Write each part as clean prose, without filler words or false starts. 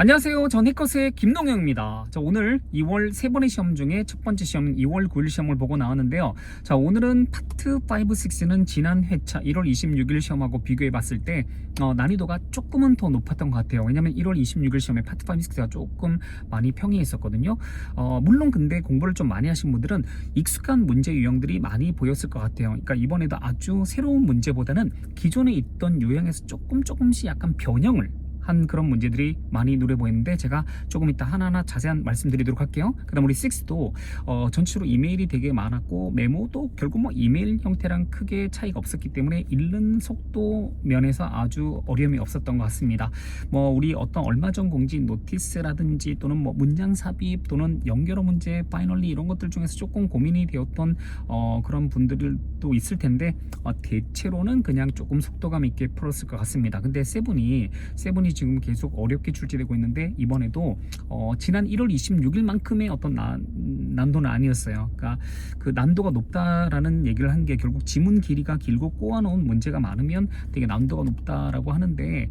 안녕하세요. 전 해커스의 김동영입니다. 자, 오늘 2월 세 번의 시험 중에 첫 번째 시험은 2월 9일 시험을 보고 나왔는데요. 자, 오늘은 파트 5, 6는 지난 회차 1월 26일 시험하고 비교해 봤을 때 난이도가 조금은 더 높았던 것 같아요. 왜냐면 1월 26일 시험에 파트 5, 6가 조금 많이 평이했었거든요. 물론 근데 공부를 좀 많이 하신 분들은 익숙한 문제 유형들이 많이 보였을 것 같아요. 그러니까 이번에도 아주 새로운 문제보다는 기존에 있던 유형에서 조금씩 약간 변형을 한 그런 문제들이 많이 눈에 보이는데, 제가 조금 이따 하나하나 자세한 말씀드리도록 할게요. 그 다음 우리 6도 전체로 이메일이 되게 많았고, 메모도 결국 뭐 이메일 형태랑 크게 차이가 없었기 때문에 읽는 속도 면에서 아주 어려움이 없었던 것 같습니다. 뭐 우리 어떤 얼마 전 공지 노티스라든지 또는 뭐 문장 삽입 또는 연결어 문제 파이널리 이런 것들 중에서 조금 고민이 되었던 그런 분들도 있을 텐데, 대체로는 그냥 조금 속도감 있게 풀었을 것 같습니다. 근데 세븐이 지금 계속 어렵게 출제되고 있는데, 이번에도 지난 1월 26일만큼의 어떤 난도는 아니었어요. 그러니까 그 난도가 높다라는 얘기를 한 게, 결국 지문 길이가 길고 꼬아놓은 문제가 많으면 되게 난도가 높다라고 하는데,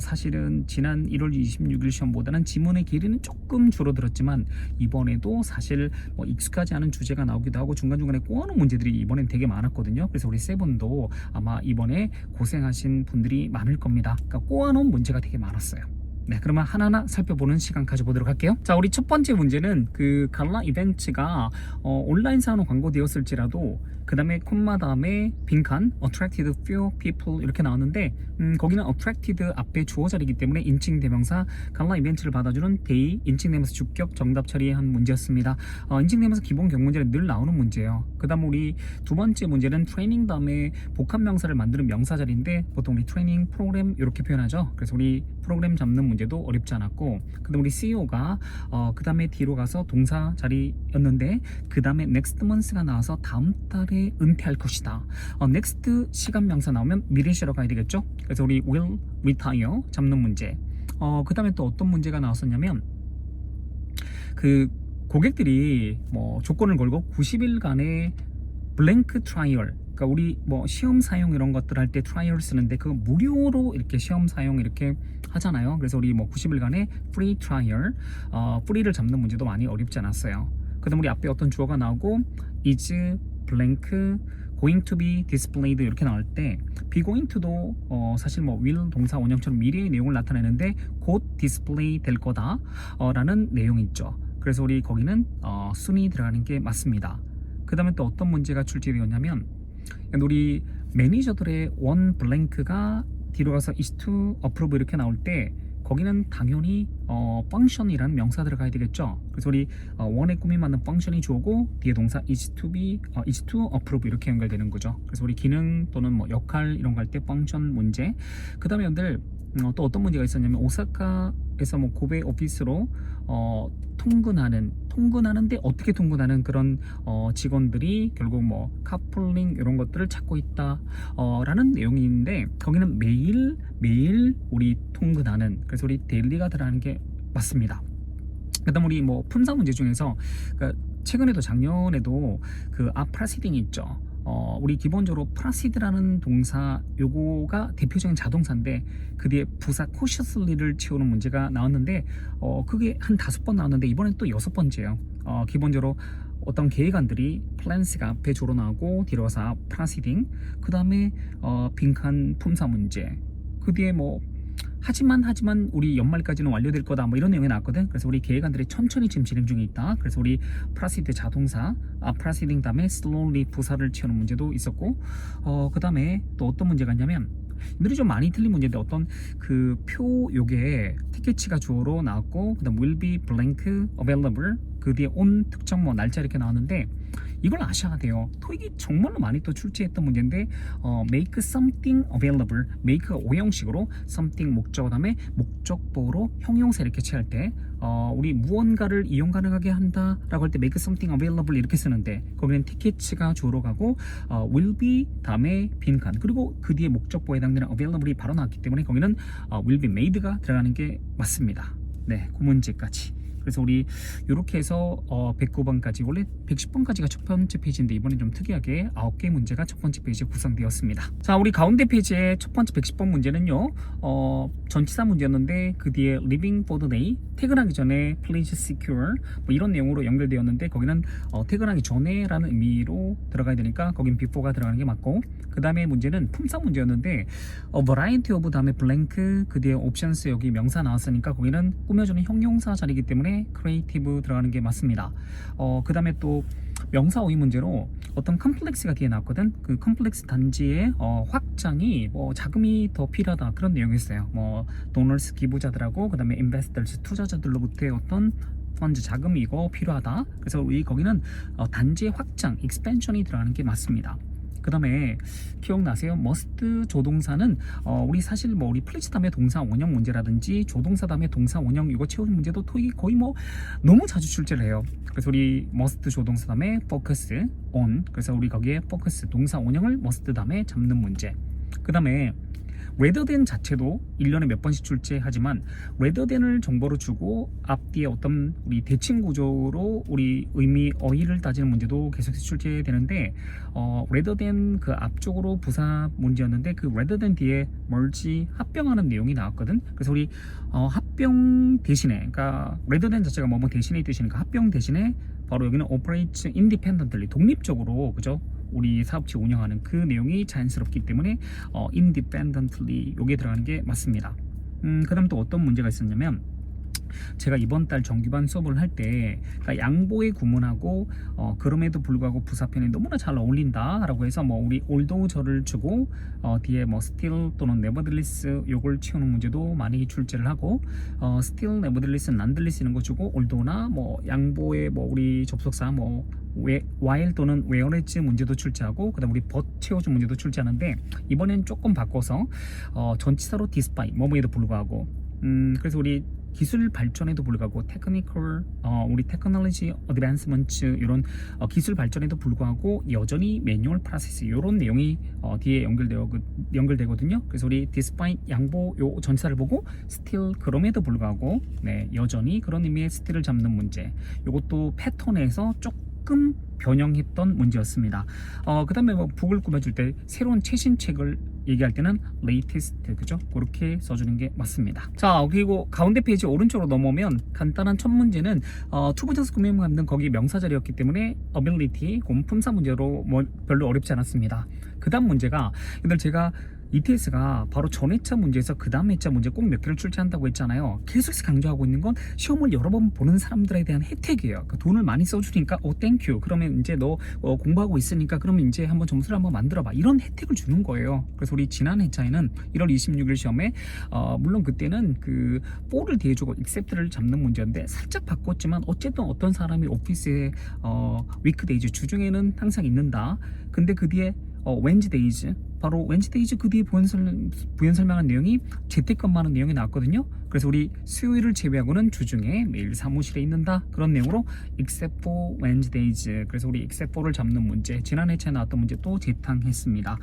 사실은 지난 1월 26일 시험보다는 지문의 길이는 조금 줄어들었지만, 이번에도 사실 뭐 익숙하지 않은 주제가 나오기도 하고 중간중간에 꼬아놓은 문제들이 이번엔 되게 많았거든요. 그래서 우리 세븐도 아마 이번에 고생하신 분들이 많을 겁니다. 그러니까 꼬아놓은 문제가 되게 많았어요. 네, 그러면 하나하나 살펴보는 시간 가져보도록 할게요. 자, 우리 첫 번째 문제는 그 갈라 이벤트가 온라인상으로 광고되었을지라도 그 다음에 콤마 다음에 빈칸 attracted few people 이렇게 나왔는데, 거기는 attracted 앞에 주어 자리이기 때문에 인칭 대명사 갈라 이벤트를 받아주는 they 인칭 대명사 주격 정답 처리한 문제였습니다. 인칭 대명사 기본 경문제는 늘 나오는 문제예요. 그 다음 우리 두 번째 문제는 트레이닝 다음에 복합 명사를 만드는 명사 자리인데, 보통 우리 트레이닝 프로그램 이렇게 표현하죠. 그래서 우리 프로그램 잡는 문제도 어렵지 않았고, 그 다음 우리 CEO가 그 다음에 뒤로 가서 동사 자리였는데, 그 다음에 next month가 나와서 다음 달에 은퇴할 것이다. next 시간 명사 나오면 미래 시로 가야 되겠죠. 그래서 우리 will retire 잡는 문제. 그 다음에 또 어떤 문제가 나왔었냐면, 그 고객들이 뭐 조건을 걸고 90일간의 블랭크 트라이얼, 그러니까 우리 뭐 시험 사용 이런 것들 할 때 트라이얼 쓰는데, 그거 무료로 이렇게 시험 사용 이렇게 하잖아요. 그래서 우리 뭐 90일간의 프리 트라이얼, 프리를 잡는 문제도 많이 어렵지 않았어요. 그 다음 우리 앞에 어떤 주어가 나오고 is blank going to be displayed 이렇게 나올 때, be going to도 사실 뭐 will 동사 원형처럼 미래의 내용을 나타내는데 곧 디스플레이 될 거다 라는 내용이 있죠. 그래서 우리 거기는 soon이 들어가는 게 맞습니다. 그 다음에 또 어떤 문제가 출제되었냐면, 우리 매니저들의 원 블랭크가 뒤로 가서 is to approve 이렇게 나올 때, 거기는 당연히 function이라는 명사 들어가야 되겠죠. 그래서 우리 원의 꾸미 맞는 function이 주어고, 뒤에 동사 is to approve 이렇게 연결되는 거죠. 그래서 우리 기능 또는 뭐 역할 이런 거 할 때 function 문제. 그 다음에 여러분들 또 어떤 문제가 있었냐면, 오사카에서 뭐 고베 오피스로 통근하는데 어떻게 통근하는 그런 직원들이 결국 뭐 카풀링 이런 것들을 찾고 있다 라는 내용이 있는데, 거기는 매일 우리 통근하는, 그래서 우리 데일리가 들어가는 게 맞습니다. 그 다음 우리 뭐 품사 문제 중에서, 그러니까 최근에도 작년에도 그 프라시딩이 있죠. 우리 기본적으로 프라시드라는 동사 요거가 대표적인 자동사인데, 그 뒤에 부사 cautiously를 채우는 문제가 나왔는데, 그게 한 5번 나왔는데 이번엔 또 6번째예요. 기본적으로 어떤 계획안들이 plans가 앞에 주로 나오고 뒤로 가서 proceeding, 그 다음에 빈칸 품사 문제, 그 뒤에 뭐 하지만 우리 연말까지는 완료될 거다 뭐 이런 내용이 나왔거든. 그래서 우리 계획안들이 천천히 지금 진행 중에 있다. 그래서 우리 proceed 자동사 proceeding 다음에 slowly 부사를 채우는 문제도 있었고, 그 다음에 또 어떤 문제가 있냐면, 이들이 좀 많이 틀린 문제인데, 어떤 그 표 요게 티켓치가 주어로 나왔고, 그 다음 will be blank available, 그 뒤에 on 특정 뭐 날짜 이렇게 나왔는데, 이걸 아셔야 돼요. 토익이 정말로 많이 또 출제했던 문제인데, make something available, make가 오형식으로 something 목적어 다음에 목적보로 형용사 이렇게 취할 때, 우리 무언가를 이용 가능하게 한다 라고 할 때 make something available 이렇게 쓰는데, 거기는 티켓치가 주어로 가고 will be 다음에 빈칸, 그리고 그 뒤에 목적보에 해당되는 available이 바로 나왔기 때문에 거기는 will be made가 들어가는 게 맞습니다. 네, 그 문제까지. 그래서 우리 이렇게 해서 109번까지 원래 110번까지가 첫 번째 페이지인데 이번엔 좀 특이하게 9개 문제가 첫 번째 페이지에 구성되었습니다. 자, 우리 가운데 페이지의 첫 번째 110번 문제는요. 전치사 문제였는데 그 뒤에 living for the day, 퇴근하기 전에 please secure 뭐 이런 내용으로 연결되었는데 거기는 퇴근하기 전에 라는 의미로 들어가야 되니까 거긴 before가 들어가는 게 맞고, 그 다음에 문제는 품사 문제였는데 variety of 다음에 blank 그 뒤에 options 여기 명사 나왔으니까 거기는 꾸며주는 형용사 자리이기 때문에 creative 들어가는 게 맞습니다. 그 다음에 또 명사 오이 문제로 어떤 컴플렉스가 뒤에 나왔거든. 그 컴플렉스 단지의 확장이 뭐 자금이 더 필요하다 그런 내용이었어요. 뭐 도너스 기부자들하고 그 다음에 인베스터스 투자자들로부터의 어떤 펀드 자금이 이거 필요하다. 그래서 우리 거기는 단지의 확장 익스펜션이 들어가는 게 맞습니다. 그 다음에 기억나세요? must 조동사는 우리 사실 뭐 우리 플리츠 다음에 동사 원형 문제라든지 조동사 다음에 동사 원형 이거 채우는 문제도 토익이 거의 뭐 너무 자주 출제를 해요. 그래서 우리 must 조동사 다음에 focus on, 그래서 우리 거기에 focus 동사 원형을 must 다음에 잡는 문제. 그 다음에 rather than 자체도 1년에 몇 번씩 출제하지만 rather than을 정보로 주고 앞뒤에 어떤 우리 대칭 구조로 우리 의미 어휘를 따지는 문제도 계속해서 출제되는데 rather than 그 앞쪽으로 부사 문제였는데 그 rather than 뒤에 merge 합병하는 내용이 나왔거든. 그래서 우리 합병 대신에, 그러니까 rather than 자체가 뭐뭐 대신에 뜻이니까 합병 대신에 바로 여기는 operates independently 독립적으로, 그죠? 우리 사업체 운영하는 그 내용이 자연스럽기 때문에 independently 여기에 들어가는 게 맞습니다. 그 다음 또 어떤 문제가 있었냐면 제가 이번 달 정규반 수업을 할 때 그러니까 양보의 구문하고 그럼에도 불구하고 부사편이 너무나 잘 어울린다 라고 해서 뭐 우리 although 주고 뒤에 뭐 still 또는 nevertheless 요걸 채우는 문제도 많이 출제를 하고 still, nevertheless, nonetheless 이런 거 주고 although나 뭐 양보의 뭐 우리 접속사 뭐 while 또는 whereas 문제도 출제하고 그 다음 우리 but 채워준 문제도 출제하는데 이번엔 조금 바꿔서 전치사로 despite 뭐뭐에도 불구하고 그래서 우리 기술 발전에도 불구하고 테크니컬 우리 테크놀로지 어드밴스먼트 이런 기술 발전에도 불구하고 여전히 매뉴얼 프로세스 이런 내용이 뒤에 연결되거든요. 그래서 우리 despite 양보 요 전치사를 보고 still 그럼에도 불구하고 네, 여전히 그런 의미의 still을 잡는 문제. 요것도 패턴에서 조금 변형했던 문제였습니다. 그 다음에 뭐 북을 꾸며줄 때 새로운 최신 책을 얘기할 때는 latest, 그죠? 그렇게 써주는 게 맞습니다. 자, 그리고 가운데 페이지 오른쪽으로 넘어오면 간단한 첫 문제는 투부정사 꾸밈 만든 거기 명사 자리였기 때문에 ability, 품사 문제로 뭐 별로 어렵지 않았습니다. 그 다음 문제가 얘들 제가 ETS가 바로 전 회차 문제에서 그 다음 회차 문제 꼭 몇 개를 출제한다고 했잖아요. 계속해서 강조하고 있는 건 시험을 여러 번 보는 사람들에 대한 혜택이에요. 그러니까 돈을 많이 써주니까 땡큐 그러면 이제 너 공부하고 있으니까 그러면 이제 한번 점수를 한번 만들어봐 이런 혜택을 주는 거예요. 그래서 우리 지난 회차에는 1월 26일 시험에 물론 그때는 그 for를 뒤에 주고 accept를 잡는 문제인데 살짝 바꿨지만 어쨌든 어떤 사람이 오피스에 weekdays 주중에는 항상 있는다. 근데 그 뒤에 Wednesdays, 바로 Wednesdays 그 뒤에 부연 설명한 내용이 재택근무하는 내용이 나왔거든요. 그래서 우리 수요일을 제외하고는 주중에 매일 사무실에 있는다 그런 내용으로 except for Wednesdays, 그래서 우리 except for를 잡는 문제 지난 회차에 나왔던 문제 또 재탕했습니다.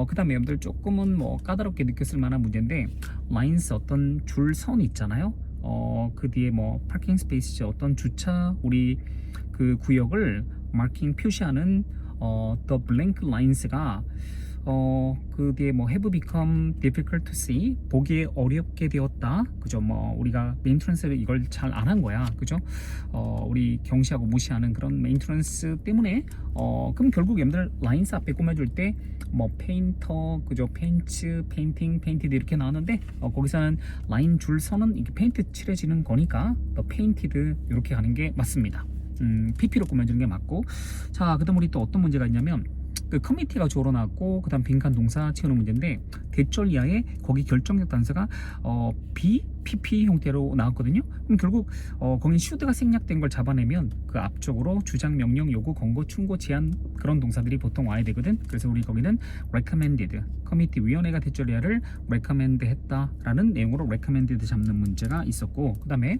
그 다음에 여러분들 조금은 뭐 까다롭게 느꼈을 만한 문제인데 lines 어떤 줄선 있잖아요. 그 뒤에 뭐 parking space 어떤 주차 우리 그 구역을 마킹 표시하는 the blank lines가 그 뒤에 뭐 have become difficult to see 보기에 어렵게 되었다, 그죠? 뭐 우리가 메인트런스를 이걸 잘 안 한 거야, 그죠? 우리 경시하고 무시하는 그런 메인트런스 때문에 그럼 결국 여러분들 라인스 앞에 꾸며줄 때 뭐 페인터, 그죠? 페인츠, 페인팅, 페인티드 이렇게 나왔는데 거기서는 라인 줄선은 이렇게 페인트 칠해지는 거니까 the painted 이렇게 가는 게 맞습니다. PP로 꾸며주는 게 맞고. 자, 그 다음 우리 또 어떤 문제가 있냐면 그 커미티가 주어로 나왔고 그 다음 빈칸 동사 채우는 문제인데 대절 이하에 거기 결정적 단서가 PP 형태로 나왔거든요. 그럼 결국 거기 should가 생략된 걸 잡아내면 그 앞쪽으로 주장, 명령, 요구, 권고, 충고, 제안 그런 동사들이 보통 와야 되거든. 그래서 우리 거기는 recommended, 커미티 위원회가 대절 이하를 recommend 했다라는 내용으로 recommended 잡는 문제가 있었고, 그 다음에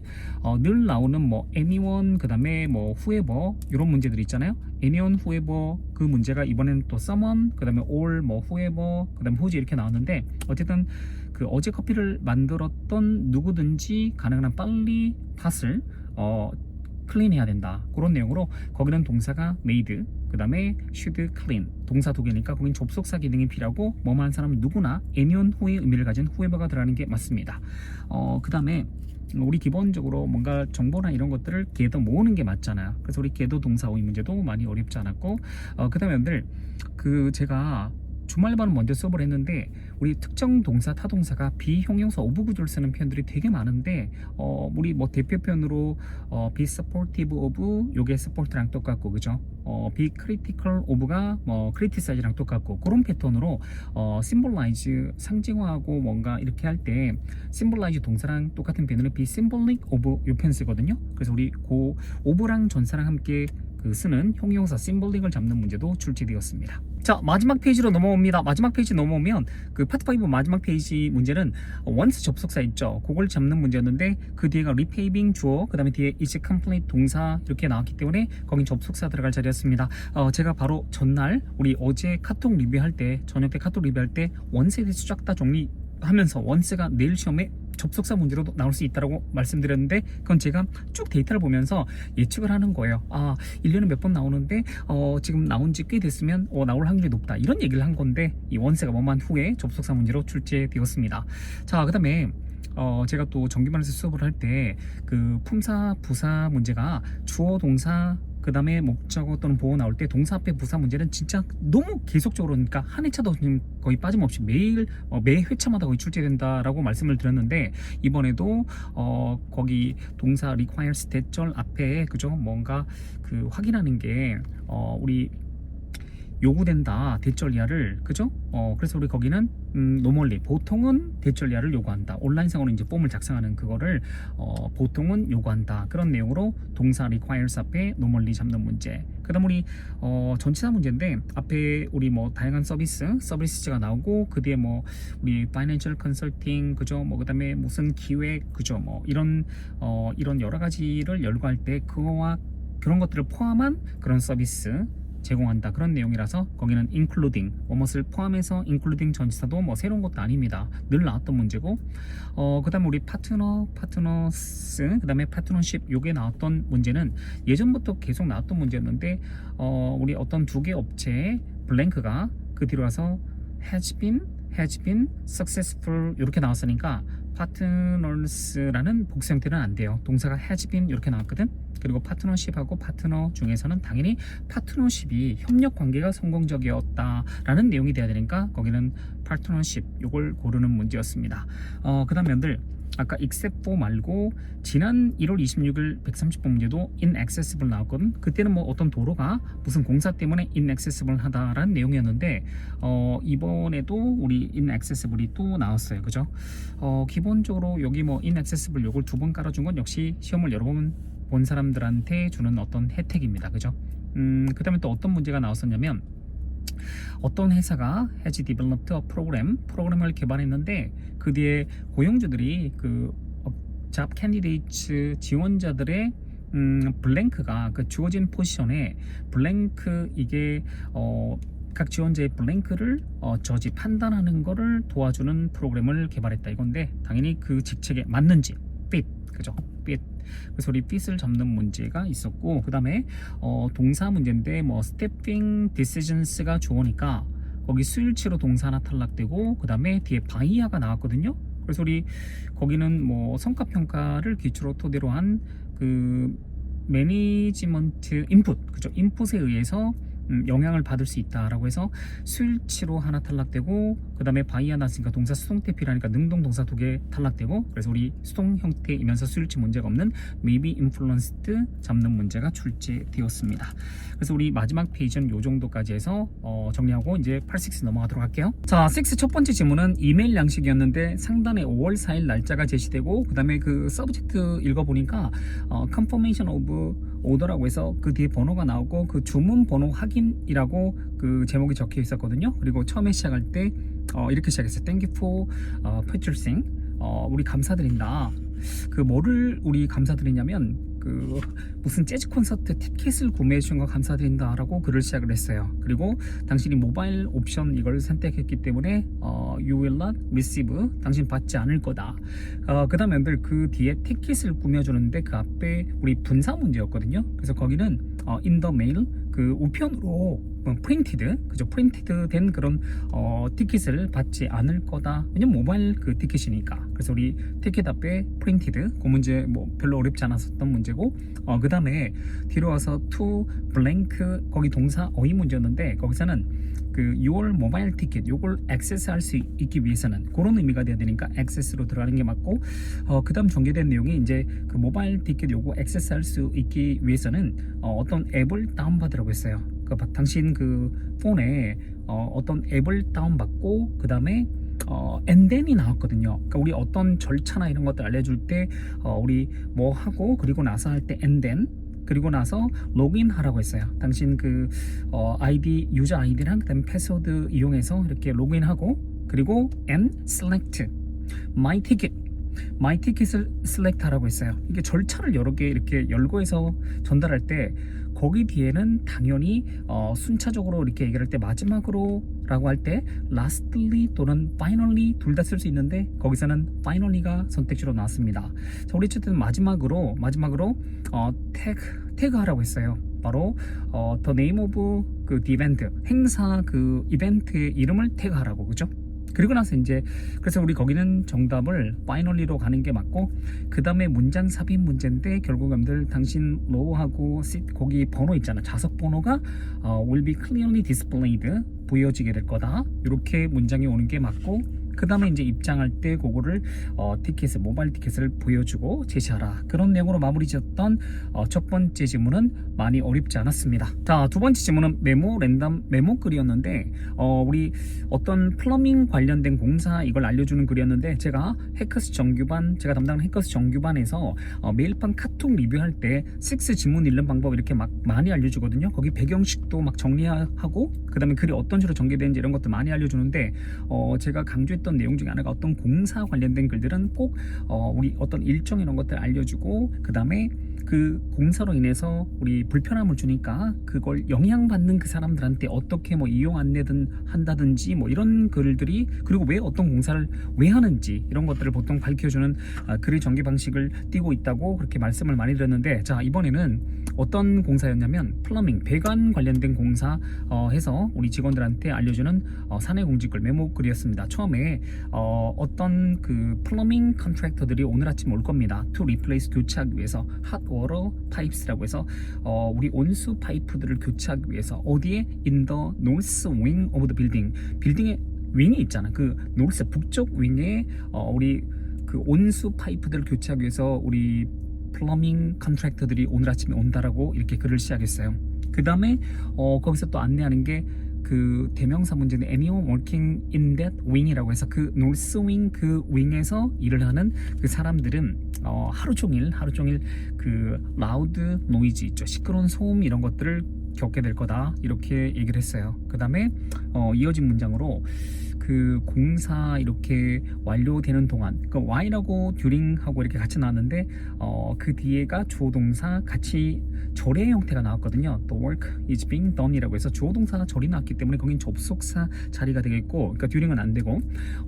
늘 나오는 뭐 anyone, 그 다음에 뭐 whoever 이런 문제들이 있잖아요. anyone, whoever 그 문제가 이번에는 또 someone, 그 다음에 all, 뭐 whoever, 그 다음에 whose 이렇게 나왔는데 어쨌든 그 어제 커피를 만들었던 누구든지 가능한 한 빨리 팥을 클린 해야 된다. 그런 내용으로 거기는 동사가 made, 그 다음에 should clean. 동사 두 개니까 거긴 접속사 기능이 필요하고 뭐뭐 한 사람은 누구나 애니언 후의 의미를 가진 whoever가 들어가는 게 맞습니다. 그 다음에 우리 기본적으로 뭔가 정보나 이런 것들을 gather 모으는 게 맞잖아요. 그래서 우리 gather 동사 오이 문제도 많이 어렵지 않았고, 그 다음에 여러분들 제가 주말반은 먼저 수업을 했는데 우리 특정 동사 타동사가 비형용사 오브 구조를 쓰는 표현들이 되게 많은데 우리 뭐 대표 표현으로 be supportive of 요게 support랑 똑같고 그죠? be critical of가 뭐 criticize랑 똑같고 그런 패턴으로 symbolize 상징화하고 뭔가 이렇게 할 때 symbolize 동사랑 똑같은 표현으로 be symbolic of 요 표현 쓰거든요. 그래서 우리 고 of랑 전사랑 함께 쓰는 형용사 심볼릭을 잡는 문제도 출제되었습니다. 자, 마지막 페이지로 넘어옵니다. 마지막 페이지 넘어오면 그 파트 5 마지막 페이지 문제는 once 접속사 있죠. 그걸 잡는 문제였는데 그 뒤에가 repaving 주어, 그 다음에 뒤에 is complete 동사 이렇게 나왔기 때문에 거긴 접속사 들어갈 자리였습니다. 제가 바로 전날 우리 어제 카톡 리뷰할 때 저녁 때 카톡 리뷰할 때 once에 대해서 쫙 다 정리하면서 once가 내일 시험에 접속사 문제로 나올 수 있다고 말씀드렸는데 그건 제가 쭉 데이터를 보면서 예측을 하는 거예요. 1년에 몇 번 나오는데 지금 나온 지 꽤 됐으면 나올 확률이 높다. 이런 얘기를 한 건데 이 원세가 뭐만 후에 접속사 문제로 출제되었습니다. 자, 그 다음에 제가 또 정규반에서 수업을 할 때 그 품사 부사 문제가 주어 동사 그 다음에 목적어 또는 보어 나올 때 동사 앞에 부사 문제는 진짜 너무 계속적으로 그러니까 한 회차도 거의 빠짐없이 매일 매 회차마다 거의 출제된다라고 말씀을 드렸는데 이번에도 거기 동사 requires 대절 앞에 그죠 뭔가 그 확인하는 게 우리 요구된다 대절리아를 그죠? 그래서 우리 거기는 노멀리 보통은 대절리아를 요구한다. 온라인상으로 이제 폼을 작성하는 그거를 보통은 요구한다. 그런 내용으로 동사 requires 앞에 노멀리 잡는 문제. 그다음 우리 전치사 문제인데 앞에 우리 뭐 다양한 서비스가 나오고 그 뒤에 뭐 우리 financial consulting 그죠? 뭐 그다음에 무슨 기획 그죠? 뭐 이런 여러 가지를 열거할 때 그거와 그런 것들을 포함한 그런 서비스 제공한다 그런 내용이라서 거기는 including 뭐뭇을 포함해서 including 전치사도 뭐 새로운 것도 아닙니다. 늘 나왔던 문제고 그 다음에 우리 파트너스 그 다음에 파트너십 요게 나왔던 문제는 예전부터 계속 나왔던 문제였는데 우리 어떤 두 개 업체의 블랭크가 그 뒤로 와서 has been successful 이렇게 나왔으니까 파트너스라는 복수 형태는 안 돼요. 동사가 has been 이렇게 나왔거든. 그리고 파트너십하고 파트너 중에서는 당연히 파트너십이 협력 관계가 성공적이었다라는 내용이 돼야 되니까 거기는 파트너십 요걸 고르는 문제였습니다. 그 다음 면들 아까 except for 말고 지난 1월 26일 130번 문제도 inaccessible 나왔거든. 그때는 뭐 어떤 도로가 무슨 공사 때문에 inaccessible 하다라는 내용이었는데 이번에도 우리 inaccessible이 또 나왔어요. 그죠? 기본적으로 여기 뭐 inaccessible 요걸 두 번 깔아준 건 역시 시험을 여러 번 본 사람들한테 주는 어떤 혜택입니다. 그죠? 그 다음에 또 어떤 문제가 나왔었냐면 어떤 회사가 has developed a 프로그램을 개발했는데 그 뒤에 고용주들이 그 job candidates 지원자들의 블랭크가 그 주어진 포지션에 블랭크 이게 각 지원자의 블랭크를 저지 판단하는 거를 도와주는 프로그램을 개발했다 이건데 당연히 그 직책에 맞는지 fit 그죠? fit 그래서 우리 fit을 잡는 문제가 있었고 그 다음에 동사 문제인데 뭐 stepping decisions가 주어니까 거기 수일치로 동사 하나 탈락되고 그 다음에 뒤에 바이아가 나왔거든요. 그래서 우리 거기는 뭐 성과평가를 기초로 토대로 한 그 매니지먼트 인풋 그죠? 인풋에 의해서 영향을 받을 수 있다라고 해서 수일치로 하나 탈락되고 그 다음에 바이아 나왔으니까 동사 수동태 필요하니까 능동 동사 두 개 탈락되고 그래서 우리 수동 형태이면서 수일치 문제가 없는 maybe influenced 잡는 문제가 출제되었습니다. 그래서 우리 마지막 페이지는 요 정도까지 해서 정리하고 이제 8-6 넘어가도록 할게요. 자, 6 첫 번째 질문은 이메일 양식이었는데 상단에 5월 4일 날짜가 제시되고 그 다음에 그 서브젝트 읽어보니까 confirmation of order라고 해서 그 뒤에 번호가 나오고 그 주문 번호 확인이라고 그 제목이 적혀 있었거든요. 그리고 처음에 시작할 때 이렇게 시작했어요. Thank you for purchasing 우리 감사드린다. 그 뭐를 우리 감사드리냐면 그 무슨 재즈 콘서트 티켓을 구매해 주신 거 감사드린다라고 글을 시작을 했어요. 그리고 당신이 모바일 옵션 이걸 선택했기 때문에 you will not receive, 당신 받지 않을 거다. 그 다음에 그 뒤에 티켓을 꾸며주는데 그 앞에 우리 분사 문제였거든요. 그래서 거기는 in the mail, 그 우편으로 프린티드, 그죠? 프린티드 된 그런 티켓을 받지 않을 거다. 왜냐면 모바일 그 티켓이니까. 그래서 우리 티켓 앞에 프린티드, 그 문제 뭐 별로 어렵지 않았었던 문제고, 그 다음에 뒤로 와서 to blank, 거기 동사 어휘 문제였는데 거기서는 그 6월 모바일 티켓 요걸 액세스할 수 있기 위해서는 그런 의미가 돼야 되니까 액세스로 들어가는 게 맞고, 그 다음 전개된 내용이 이제 그 모바일 티켓 요거 액세스할 수 있기 위해서는 어떤 앱을 다운받으라고 했어요. 그 당신 그 폰에 어떤 앱을 다운받고 그 다음에 and then이 나왔거든요. 그러니까 우리 어떤 절차나 이런 것들 알려줄 때 우리 뭐 하고 그리고 나서 할 때 and then, 그리고 나서 로그인 하라고 했어요. 당신 그 아이디, 유저 아이디랑 그다음에 패스워드 이용해서 이렇게 로그인하고, 그리고 and select my ticket을 select 하라고 했어요. 이게 절차를 여러 개 이렇게 열고 해서 전달할 때 거기 뒤에는 당연히 순차적으로 이렇게 얘기할 때 마지막으로 라고 할 때 lastly 또는 finally 둘 다 쓸 수 있는데 거기서는 finally가 선택지로 나왔습니다. 자, 우리 어쨌든 마지막으로 태그 하라고 했어요. 바로 the name of 그 event, 행사 그 이벤트의 이름을 태그하라고, 그죠? 그리고 나서 이제 그래서 우리 거기는 정답을 finally로 가는 게 맞고, 그 다음에 문장 삽입 문제인데 결국 여러분들 당신 row하고 seat 거기 번호 있잖아, 좌석 번호가 will be clearly displayed, 보여지게 될 거다. 이렇게 문장이 오는 게 맞고, 그 다음에 이제 입장할 때 그거를 티켓을, 모바일 티켓을 보여주고 제시하라. 그런 내용으로 마무리 지었던 첫 번째 지문은 많이 어렵지 않았습니다. 자, 두 번째 지문은 랜덤 메모 글이었는데 우리 어떤 플러밍 관련된 공사 이걸 알려주는 글이었는데, 제가 제가 담당하는 해커스 정규반에서 매일 밤 카톡 리뷰할 때 6 지문 읽는 방법 이렇게 막 많이 알려주거든요. 거기 배경식도 막 정리하고 그 다음에 글이 어떤 식으로 전개되는지 이런 것도 많이 알려주는데, 제가 강조했던 내용 중에 하나가 어떤 공사 관련된 글들은 꼭 우리 어떤 일정 이런 것들 알려주고, 그 다음에 그 공사로 인해서 우리 불편함을 주니까 그걸 영향받는 그 사람들한테 어떻게 뭐 이용 안내든 한다든지 뭐 이런 글들이, 그리고 왜 어떤 공사를 왜 하는지 이런 것들을 보통 밝혀주는 글의 전개 방식을 띄고 있다고 그렇게 말씀을 많이 드렸는데, 자, 이번에는 어떤 공사였냐면 플러밍, 배관 관련된 공사 해서 우리 직원들한테 알려주는 사내 공지글 메모 글이었습니다. 처음에 어떤 그 플러밍 컨트랙터들이 오늘 아침 올 겁니다. to replace, 교체하기 위해서 hot water pipes라고 해서 우리 온수 파이프들을 교체하기 위해서 어디에? in the north wing of the building, 빌딩의 윙이 있잖아. 그 노스 북쪽 윙에 우리 그 온수 파이프들을 교체하기 위해서 우리 플러밍 컨트랙터들이 오늘 아침에 온다라고 이렇게 글을 시작했어요. 그 다음에 거기서 또 안내하는 게 그 대명사 문제는 anyone working in that wing이라고 해서 그 north wing, 그 윙에서 일을 하는 그 사람들은 하루 종일 그 loud noise 있죠, 시끄러운 소음 이런 것들을 겪게 될 거다, 이렇게 얘기를 했어요. 그 다음에 이어진 문장으로 그 공사 이렇게 완료되는 동안, 그 while하고 during하고 이렇게 같이 나왔는데 그 뒤에가 주어 동사 같이 절의 형태가 나왔거든요. The work is being done이라고 해서 주어 동사가 절이 나왔기 때문에 거긴 접속사 자리가 되겠고, 그러니까 during은 안 되고,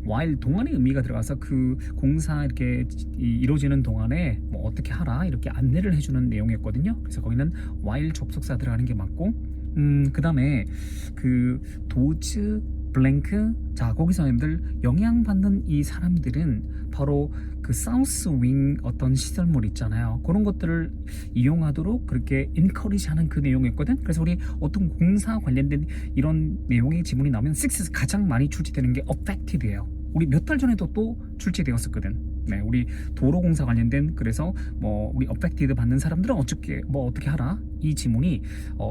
while 동안의 의미가 들어가서 그 공사 이렇게 이루어지는 동안에 뭐 어떻게 하라 이렇게 안내를 해주는 내용이었거든요. 그래서 거기는 while 접속사 들어가는 게 맞고, 그 다음에 그 도즈 블랭크, 자, 거기서 여러분들 영향받는 이 사람들은 바로 그 사우스 윙 어떤 시설물 있잖아요. 그런 것들을 이용하도록 그렇게 인커리지 하는 그 내용이었거든. 그래서 우리 어떤 공사 관련된 이런 내용의 지문이 나오면 6에서 가장 많이 출제되는 게 affected예요. 우리 몇 달 전에도 또 출제되었었거든. 네, 우리 도로공사 관련된, 그래서 뭐 우리 affected 받는 사람들은 어떻게 하라, 이 지문이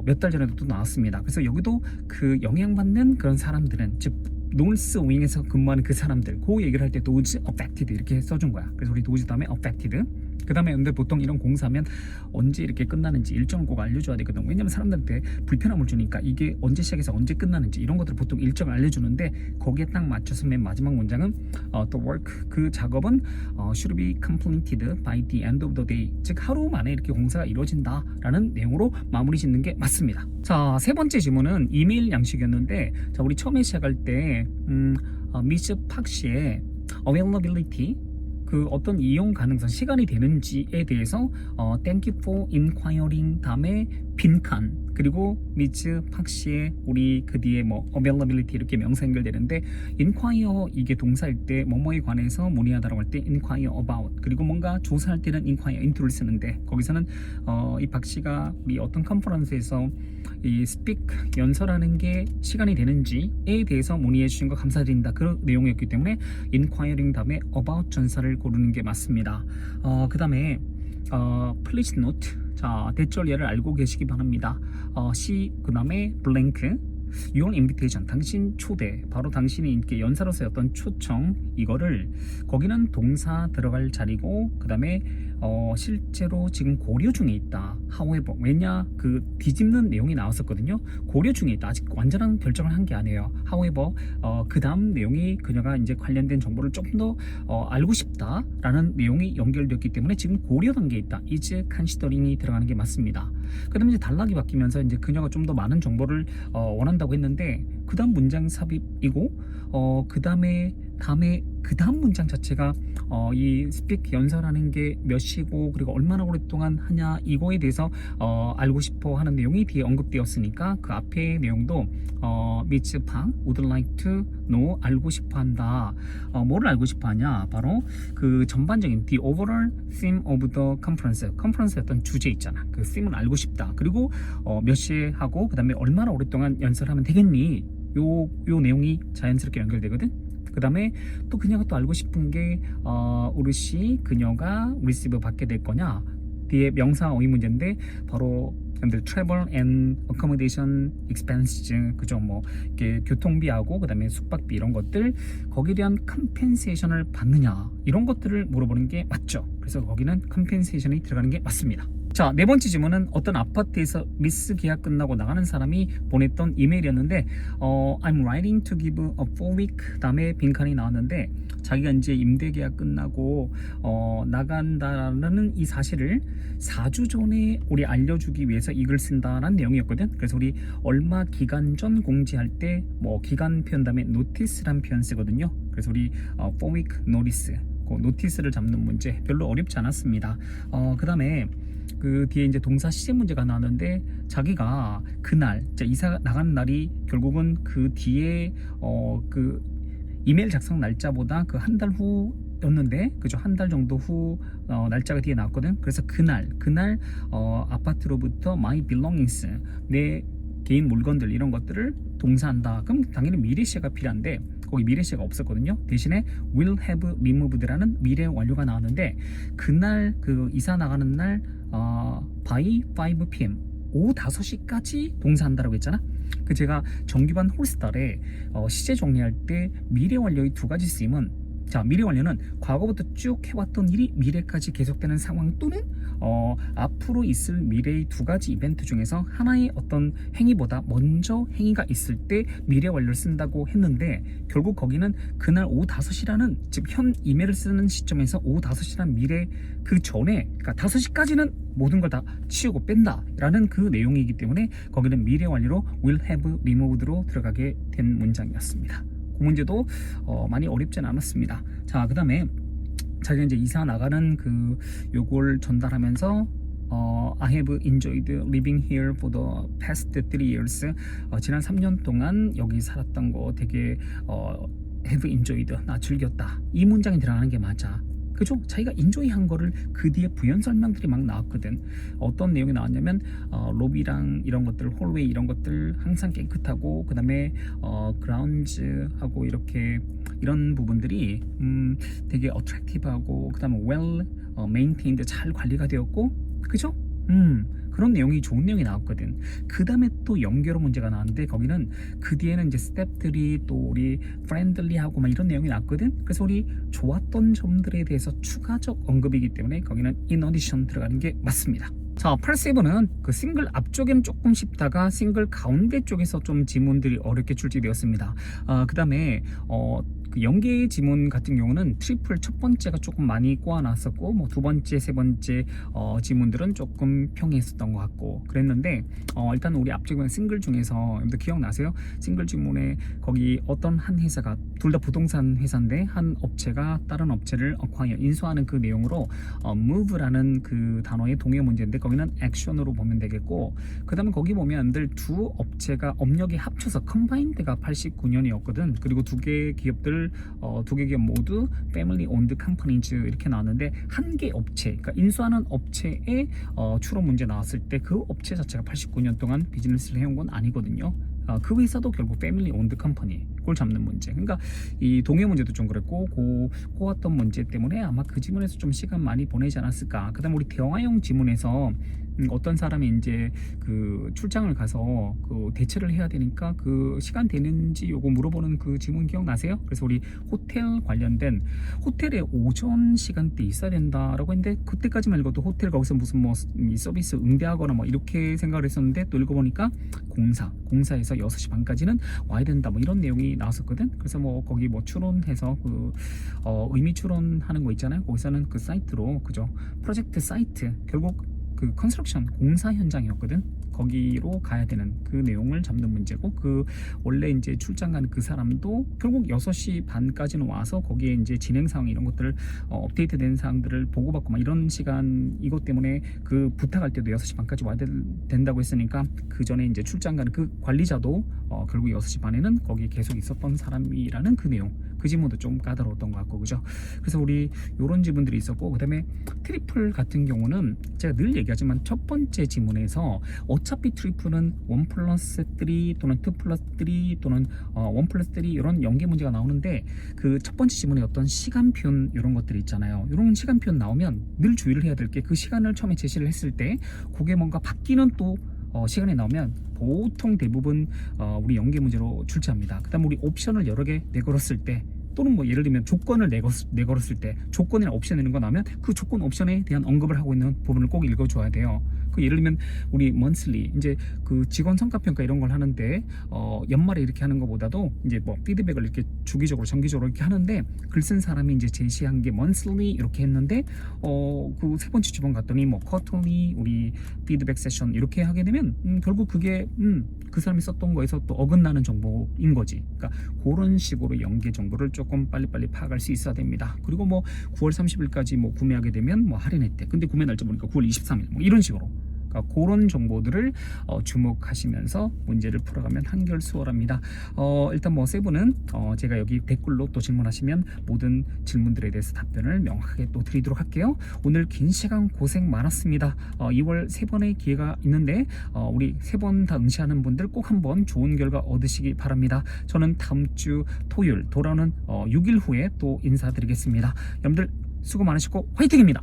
몇 달 전에도 또 나왔습니다. 그래서 여기도 그 영향받는 그런 사람들은, 즉 노스 윙에서 근무하는 그 사람들, 그 얘기를 할 때 those affected 이렇게 써준 거야. 그래서 우리 those 다음에 affected. 그 다음에 근데 보통 이런 공사면 언제 이렇게 끝나는지 일정을 꼭 알려줘야 되거든. 왜냐면 사람들한테 불편함을 주니까 이게 언제 시작해서 언제 끝나는지 이런 것들을 보통 일정을 알려주는데 거기에 딱 맞춰서 맨 마지막 문장은 the work, 그 작업은 should be completed by the end of the day, 즉 하루 만에 이렇게 공사가 이루어진다 라는 내용으로 마무리 짓는 게 맞습니다. 자, 세 번째 질문은 이메일 양식이었는데, 자, 우리 처음에 시작할 때 미스 팍 씨의 availability, 그 어떤 이용 가능성, 시간이 되는지에 대해서 thank you for inquiring 다음에 빈칸, 그리고 미츠 팍 씨의 우리 그 뒤에 뭐 availability 이렇게 명사 연결되는데, inquire 이게 동사일 때 뭐뭐에 관해서 문의하다라고 할 때 inquire about, 그리고 뭔가 조사할 때는 inquire into를 쓰는데, 거기서는 이 박 씨가 우리 어떤 컨퍼런스에서 이 speak 연설하는 게 시간이 되는지에 대해서 문의해 주신 거 감사드린다, 그런 내용이었기 때문에 inquiring 다음에 about 전사를 고르는 게 맞습니다. 그 다음에 please note, 자, 대절 예를 알고 계시기 바랍니다. 그 다음에 blank your invitation, 당신 초대, 바로 당신이 이렇게 연사로서의 어떤 초청, 이거를 거기는 동사 들어갈 자리고, 그 다음에 실제로 지금 고려 중에 있다. however, 왜냐, 그 뒤집는 내용이 나왔었거든요. 고려 중에 있다. 아직 완전한 결정을 한 게 아니에요. however, 그 다음 내용이 그녀가 이제 관련된 정보를 조금 더 알고 싶다라는 내용이 연결되었기 때문에 지금 고려 단계에 있다. is considering이 들어가는 게 맞습니다. 그 다음에 이제 단락이 바뀌면서 이제 그녀가 좀 더 많은 정보를 원한다고 했는데, 그 다음 문장 삽입이고, 그 다음에 그 다음 문장 자체가 이 스픽 연설하는 게 몇 시고 그리고 얼마나 오랫동안 하냐, 이거에 대해서 알고 싶어 하는 내용이 뒤에 언급되었으니까 그 앞에 내용도 미츠 팡 would like to know, 알고 싶어 한다. 뭐를 알고 싶어 하냐, 바로 그 전반적인 the overall theme of the conference, 컨퍼런스의 어떤 주제 있잖아, 그 theme을 알고 싶다. 그리고 몇 시에 하고 그 다음에 얼마나 오랫동안 연설하면 되겠니, 요 내용이 자연스럽게 연결되거든. 그 다음에 또 그녀가 또 알고 싶은 게 오롯이 그녀가 리시브 받게 될 거냐, 뒤에 명사 어휘 문제인데 바로 travel and accommodation expenses, 그죠, 뭐 이렇게 교통비하고 그 다음에 숙박비 이런 것들, 거기에 대한 컴펜세이션을 받느냐, 이런 것들을 물어보는 게 맞죠. 그래서 거기는 컴펜세이션이 들어가는 게 맞습니다. 자, 네 번째 질문은 어떤 아파트에서 리스 계약 끝나고 나가는 사람이 보냈던 이메일이었는데, I'm writing to give a 4-week 다음에 빈칸이 나왔는데, 자기가 이제 임대 계약 끝나고 나간다라는 이 사실을 4주 전에 우리 알려주기 위해서 이걸 쓴다라는 내용이었거든. 그래서 우리 얼마 기간 전 공지할 때 뭐 기간 표현 다음에 notice란 표현 쓰거든요. 그래서 우리 4-week notice, 그 노티스를 잡는 문제 별로 어렵지 않았습니다. 그 다음에 그 뒤에 이제 동사 시제 문제가 나왔는데, 자기가 그날 이사 나간 날이 결국은 그 뒤에 그 이메일 작성 날짜보다 그 한 달 후였는데, 그죠, 한 달 정도 후 날짜가 뒤에 나왔거든. 그래서 그날 아파트로부터 my belongings, 내 개인 물건들 이런 것들을 동사한다. 그럼 당연히 미래 시제가 필요한데 거기 미래 시제가 없었거든요. 대신에 will have removed라는 미래 완료가 나왔는데, 그날 그 이사 나가는 날 by 5 p.m. 오후 5시까지 동사한다라고 했잖아. 그 제가 정규반 홀스tar에 시제 정리할 때 미래 완료의 두 가지 쓰임은, 자, 미래 완료는 과거부터 쭉 해왔던 일이 미래까지 계속되는 상황 또는 앞으로 있을 미래의 두 가지 이벤트 중에서 하나의 어떤 행위보다 먼저 행위가 있을 때 미래 완료를 쓴다고 했는데, 결국 거기는 그날 오후 5시라는, 즉 현 이메일을 쓰는 시점에서 오후 5시라는 미래 그 전에, 그러니까 5시까지는 모든 걸 다 치우고 뺀다 라는 그 내용이기 때문에 거기는 미래 완료로 will have removed로 들어가게 된 문장이었습니다. 그 문제도 많이 어렵진 않았습니다. 자, 그 다음에 자기가 이제 이사 나가는 그 요걸 전달하면서 I have enjoyed living here for the past 3 years. 지난 3년 동안 여기 살았던 거 되게 have enjoyed, 나 즐겼다, 이 문장이 들어가는 게 맞아. 그죠? 자기가 인조이한 거를 그 뒤에 부연 설명들이 막 나왔거든. 어떤 내용이 나왔냐면 로비랑 이런 것들, 홀웨이 이런 것들 항상 깨끗하고, 그 다음에 그라운즈하고 이렇게 이런 부분들이 되게 어트랙티브하고, 그 다음에 well maintained, 잘 관리가 되었고, 그죠? 그런 내용이 좋은 내용이 나왔거든. 그 다음에 또 연결어 문제가 나왔는데 거기는 그 뒤에는 이제 스텝들이 또 우리 프렌들리하고 막 이런 내용이 나왔거든. 그래서 우리 좋았던 점들에 대해서 추가적 언급이기 때문에 거기는 in addition 들어가는 게 맞습니다. 자, 8세븐은 그 싱글 앞쪽에는 조금 쉽다가 싱글 가운데 쪽에서 좀 지문들이 어렵게 출제되었습니다. 그 다음에 그 연계 지문 같은 경우는 트리플 첫 번째가 조금 많이 꼬아 나왔었고 뭐 두 번째, 세 번째 지문들은 조금 평이했었던 것 같고 그랬는데 일단 우리 앞쪽에 싱글 중에서 여러분들 기억나세요? 싱글 지문에 거기 어떤 한 회사가 둘 다 부동산 회사인데 한 업체가 다른 업체를 acquire 인수하는 그 내용으로 move라는 그 단어의 동의 문제인데 거기는 action으로 보면 되겠고 그 다음에 거기 보면 여러분들 두 업체가 업력이 합쳐서 combined가 89년이었거든. 그리고 두 개 기업들 두 개 기업 모두 family owned companies 이렇게 나왔는데 한 개 업체, 그러니까 인수하는 업체의 추론 문제 나왔을 때 그 업체 자체가 89년 동안 비즈니스를 해온 건 아니거든요. 그 회사도 결국 패밀리 온드 컴퍼니 그걸 잡는 문제. 그러니까 이 동해 문제도 좀 그랬고 꼬았던 문제 때문에 아마 그 지문에서 좀 시간 많이 보내지 않았을까. 그다음 우리 대화용 지문에서 어떤 사람이 이제 그 출장을 가서 그 대체를 해야 되니까 그 시간 되는지 요거 물어보는 그 지문 기억나세요? 그래서 우리 호텔 관련된 호텔에 오전 시간대 있어야 된다라고 했는데 그때까지만 읽어도 호텔 거기서 무슨 뭐 서비스 응대하거나 뭐 이렇게 생각을 했었는데 또 읽어보니까 공사에서 6시 반까지는 와야 된다 뭐 이런 내용이 나왔었거든. 그래서 뭐 거기 뭐 추론해서 그 의미 추론하는 거 있잖아요. 거기서는 그 사이트로 그죠 프로젝트 사이트 결국 그 컨스트럭션 공사 현장이었거든. 거기로 가야 되는 그 내용을 잡는 문제고 그 원래 이제 출장 가는 그 사람도 결국 6시 반까지는 와서 거기에 이제 진행 상황 이런 것들을 업데이트 된 사항들을 보고받고 막 이런 시간 이것 때문에 그 부탁할 때도 6시 반까지 와야 된다고 했으니까 그 전에 이제 출장 가는 그 관리자도 결국 6시 반에는 거기 계속 있었던 사람이라는 그 내용 그 지문도 좀 까다로웠던 것 같고 그죠. 그래서 우리 요런 지문들이 있었고 그 다음에 트리플 같은 경우는 제가 늘 얘기하지만 첫 번째 지문에서 어차피 트리플은 1+3 또는 2+3 또는 1+3 이런 연계 문제가 나오는데 그 첫 번째 지문에 어떤 시간표 이런 것들이 있잖아요. 이런 시간표 나오면 늘 주의를 해야 될 게 그 시간을 처음에 제시를 했을 때 그게 뭔가 바뀌는 또 시간에 나오면 보통 대부분 우리 연계 문제로 출제합니다. 그 다음 우리 옵션을 여러 개 내걸었을 때 또는 뭐 예를 들면 조건을 내걸었을 때 조건이나 옵션 내는 거 나오면 그 조건 옵션에 대한 언급을 하고 있는 부분을 꼭 읽어줘야 돼요. 그 예를 들면 우리 monthly 이제 그 직원 성과 평가 이런 걸 하는데 연말에 이렇게 하는 것보다도 이제 뭐 피드백을 이렇게 주기적으로 정기적으로 이렇게 하는데 글 쓴 사람이 이제 제시한 게 monthly 이렇게 했는데 그 세 번째 주번 갔더니 뭐 quarterly 우리 피드백 세션 이렇게 하게 되면 결국 그게 그 사람이 썼던 거에서 또 어긋나는 정보인 거지. 그러니까 그런 식으로 연계 정보를 조금 빨리빨리 파악할 수 있어야 됩니다. 그리고 뭐 9월 30일까지 뭐 구매하게 되면 뭐 할인했대. 근데 구매 날짜 보니까 9월 23일 뭐 이런 식으로. 그러니까 그런 정보들을 주목하시면서 문제를 풀어가면 한결 수월합니다. 일단 뭐 세부는 제가 여기 댓글로 또 질문하시면 모든 질문들에 대해서 답변을 명확하게 또 드리도록 할게요. 오늘 긴 시간 고생 많았습니다. 2월 3번의 기회가 있는데 우리 3번 다 응시하는 분들 꼭 한번 좋은 결과 얻으시기 바랍니다. 저는 다음 주 토요일 돌아오는 6일 후에 또 인사드리겠습니다. 여러분들 수고 많으시고 화이팅입니다.